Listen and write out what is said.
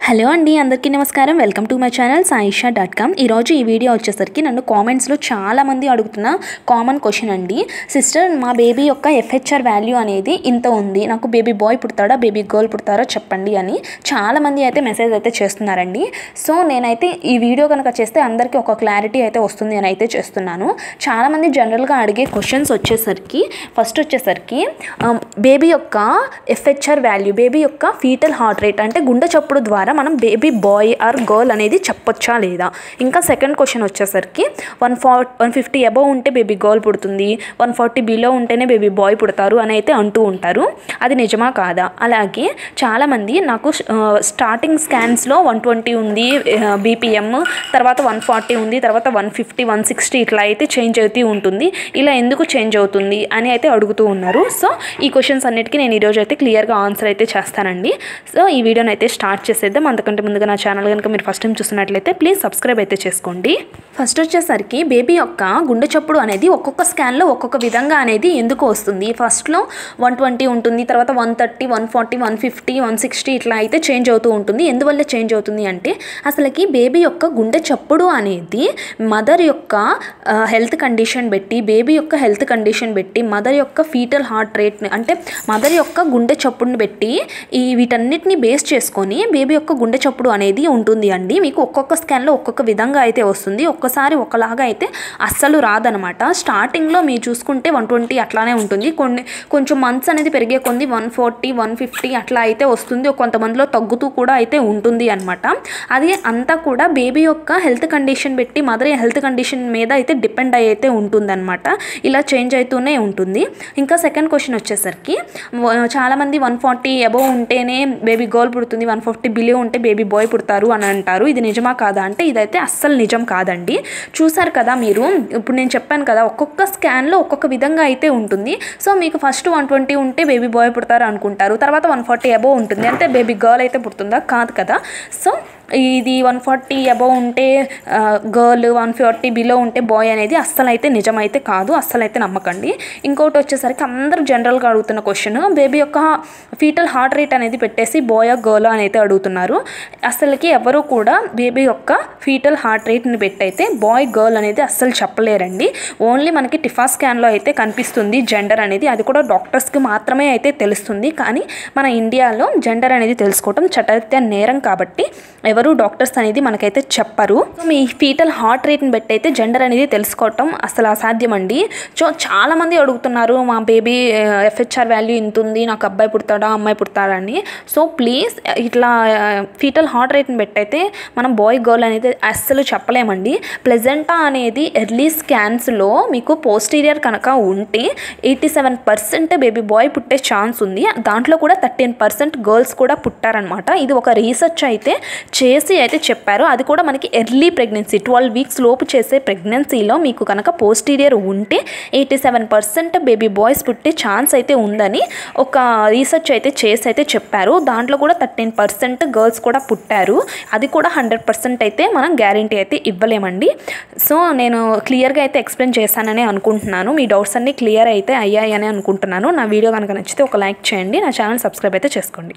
Hello అండి, అందరికీ నమస్కారం. Welcome to my channel saisha.com. ఈరోజు ఈ వీడియో వచ్చేసరికి నన్ను కామెంట్స్లో చాలామంది అడుగుతున్న కామన్ క్వశ్చన్ అండి. సిస్టర్, మా బేబీ యొక్క FHR వాల్యూ అనేది ఇంత ఉంది, నాకు బేబీ బాయ్ పుడతాడా బేబీ గర్ల్ పుడతారా చెప్పండి అని చాలామంది అయితే మెసేజ్ అయితే చేస్తున్నారండి. సో నేనైతే ఈ వీడియో కనుక చేస్తే అందరికీ ఒక క్లారిటీ అయితే వస్తుంది అని అయితే చేస్తున్నాను. చాలామంది జనరల్గా అడిగే క్వశ్చన్స్ వచ్చేసరికి ఫస్ట్ వచ్చేసరికి బేబీ యొక్క FHR వాల్యూ, బేబీ యొక్క ఫీటల్ హార్ట్ రేట్ అంటే గుండె చప్పుడు ద్వారా మనం బేబీ బాయ్ ఆర్ గర్ల్ అనేది చెప్పొచ్చా లేదా. ఇంకా సెకండ్ క్వశ్చన్ వచ్చేసరికి 150 అబవ్ ఉంటే బేబీ గర్ల్ పుడుతుంది, 140 బిలో ఉంటేనే బేబీ బాయ్ పుడతారు అని అయితే అంటూ ఉంటారు. అది నిజమా కాదా? అలాగే చాలామంది నాకు స్టార్టింగ్ స్కాన్స్లో 120 ఉంది BPM, తర్వాత 140 ఉంది, తర్వాత 150 160 ఇట్లా అయితే చేంజ్ అవుతూ ఉంటుంది. ఇలా ఎందుకు చేంజ్ అవుతుంది అని అయితే అడుగుతూ ఉన్నారు. సో ఈ క్వశ్చన్స్ అన్నిటికీ నేను ఈరోజు అయితే క్లియర్గా ఆన్సర్ అయితే చేస్తానండి. సో ఈ వీడియోని అయితే స్టార్ట్ చేసేద్దాం. అంతకంటే ముందుగా నా ఛానల్ కనుక మీరు ఫస్ట్ టైం చూస్తున్నట్లయితే ప్లీజ్ సబ్స్క్రైబ్ అయితే చేసుకోండి. ఫస్ట్ వచ్చేసరికి బేబీ యొక్క గుండె చప్పుడు అనేది ఒక్కొక్క స్కాన్లో ఒక్కొక్క విధంగా అనేది ఎందుకు వస్తుంది. ఫస్ట్లో 120 ఉంటుంది, తర్వాత 130 140 150 160 ఇట్లా అయితే చేంజ్ అవుతూ ఉంటుంది. ఎందువల్ల చేంజ్ అవుతుంది అంటే అసలుకి బేబీ యొక్క గుండె చప్పుడు అనేది మదర్ యొక్క హెల్త్ కండిషన్ పెట్టి, బేబీ యొక్క హెల్త్ కండిషన్ పెట్టి, మదర్ యొక్క ఫీటల్ హార్ట్ రేట్ని అంటే మదర్ యొక్క గుండె చప్పుడుని పెట్టి వీటన్నిటిని బేస్ చేసుకొని బేబీ యొక్క గుండె చప్పుడు అనేది ఉంటుంది అండి. మీకు ఒక్కొక్క స్కాన్లో ఒక్కొక్క విధంగా అయితే వస్తుంది, ఒక్కసారి ఒకలాగా అయితే అస్సలు రాదనమాట. స్టార్టింగ్లో మీరు చూసుకుంటే 120 అట్లానే ఉంటుంది, కొంచెం మంత్స్ అనేది పెరిగే కొంది 140 150 అట్లా అయితే వస్తుంది, కొంతమందిలో తగ్గుతూ కూడా అయితే ఉంటుంది అనమాట. అది అంతా కూడా బేబీ యొక్క హెల్త్ కండిషన్ పెట్టి మదర్ హెల్త్ కండిషన్ మీద అయితే డిపెండ్ అయితే ఉంటుంది అనమాట. ఇలా చేంజ్ అవుతూనే ఉంటుంది. ఇంకా సెకండ్ క్వశ్చన్ వచ్చేసరికి చాలామంది 140 అబవ్ ఉంటేనే బేబీ గర్ల్ పుడుతుంది, 140 బిలో ఉంటే బేబీ బాయ్ పుడతారు అని అంటారు. ఇది నిజమా కాదా అంటే ఇదైతే అస్సలు నిజం కాదండి. చూసారు కదా మీరు, ఇప్పుడు నేను చెప్పాను కదా ఒక్కొక్క స్కాన్లో ఒక్కొక్క విధంగా అయితే ఉంటుంది. సో మీకు ఫస్ట్ 120 ఉంటే బేబీ బాయ్ పుడతారు అనుకుంటారు, తర్వాత 140 అబవ్ ఉంటుంది అంటే బేబీ గర్ల్ అయితే పుడుతుందా? కాదు కదా. సో ఇది 140 అబవ్ ఉంటే గర్ల్, 140 బిలో ఉంటే బాయ్ అనేది అస్సలు అయితే నిజమైతే కాదు, అస్సలు అయితే నమ్మకండి. ఇంకోటి వచ్చేసరికి అందరూ జనరల్గా అడుగుతున్న క్వశ్చన్, బేబీ యొక్క ఫీటల్ హార్ట్ రేట్ అనేది పెట్టేసి బాయ్ గర్ల్ అని అయితే అడుగుతున్నారు. అసలుకి ఎవరు కూడా బేబీ యొక్క ఫీటల్ హార్ట్ రేట్ని పెట్టయితే బాయ్ గర్ల్ అనేది అస్సలు చెప్పలేరండి. ఓన్లీ మనకి టిఫా స్కాన్లో అయితే కనిపిస్తుంది జెండర్ అనేది, అది కూడా డాక్టర్స్కి మాత్రమే అయితే తెలుస్తుంది. కానీ మన ఇండియాలో జెండర్ అనేది తెలుసుకోవడం చట్టరీత్యా నేరం కాబట్టి ఎవరు డాక్టర్స్ అనేది మనకైతే చెప్పరు. మీ ఫీటల్ హార్ట్ రేట్ని బట్టి అయితే జెండర్ అనేది తెలుసుకోవటం అసలు అసాధ్యం అండి. సో చాలామంది అడుగుతున్నారు, మా బేబీ FHR వాల్యూ ఇంత ఉంది, నాకు అబ్బాయి పుడతాడా అమ్మాయి పుడతాడా అని. సో ప్లీజ్ ఇట్లా ఫీటల్ హార్ట్ రేట్ని బట్టి అయితే మనం బాయ్ గర్ల్ అనేది అస్సలు చెప్పలేమండి. ప్లెజెంటా అనేది ఎర్లీ స్కాన్స్లో మీకు పోస్టీరియర్ కనుక ఉంటే 87% బేబీ బాయ్ పుట్టే ఛాన్స్ ఉంది. దాంట్లో కూడా 13% గర్ల్స్ కూడా పుట్టారనమాట. ఇది ఒక రీసెర్చ్ అయితే చేసి అయితే చెప్పారు. అది కూడా మనకి ఎర్లీ ప్రెగ్నెన్సీ 12 వీక్స్ లోపు చేసే ప్రెగ్నెన్సీలో మీకు కనుక పోస్టీరియర్ ఉంటే 87% బేబీ బాయ్స్ పుట్టే ఛాన్స్ అయితే ఉందని ఒక రీసెర్చ్ అయితే చేసి అయితే చెప్పారు. దాంట్లో కూడా 13% గర్ల్స్ కూడా పుట్టారు. అది కూడా 100% అయితే మనం గ్యారంటీ అయితే ఇవ్వలేమండి. సో నేను క్లియర్గా అయితే ఎక్స్ప్లెయిన్ చేశానని అనుకుంటున్నాను. మీ డౌట్స్ అన్నీ క్లియర్ అయితే అయ్యాయని అనుకుంటున్నాను. నా వీడియో కనుక నచ్చితే ఒక లైక్ చేయండి, నా ఛానల్ సబ్స్క్రైబ్ అయితే చేసుకోండి.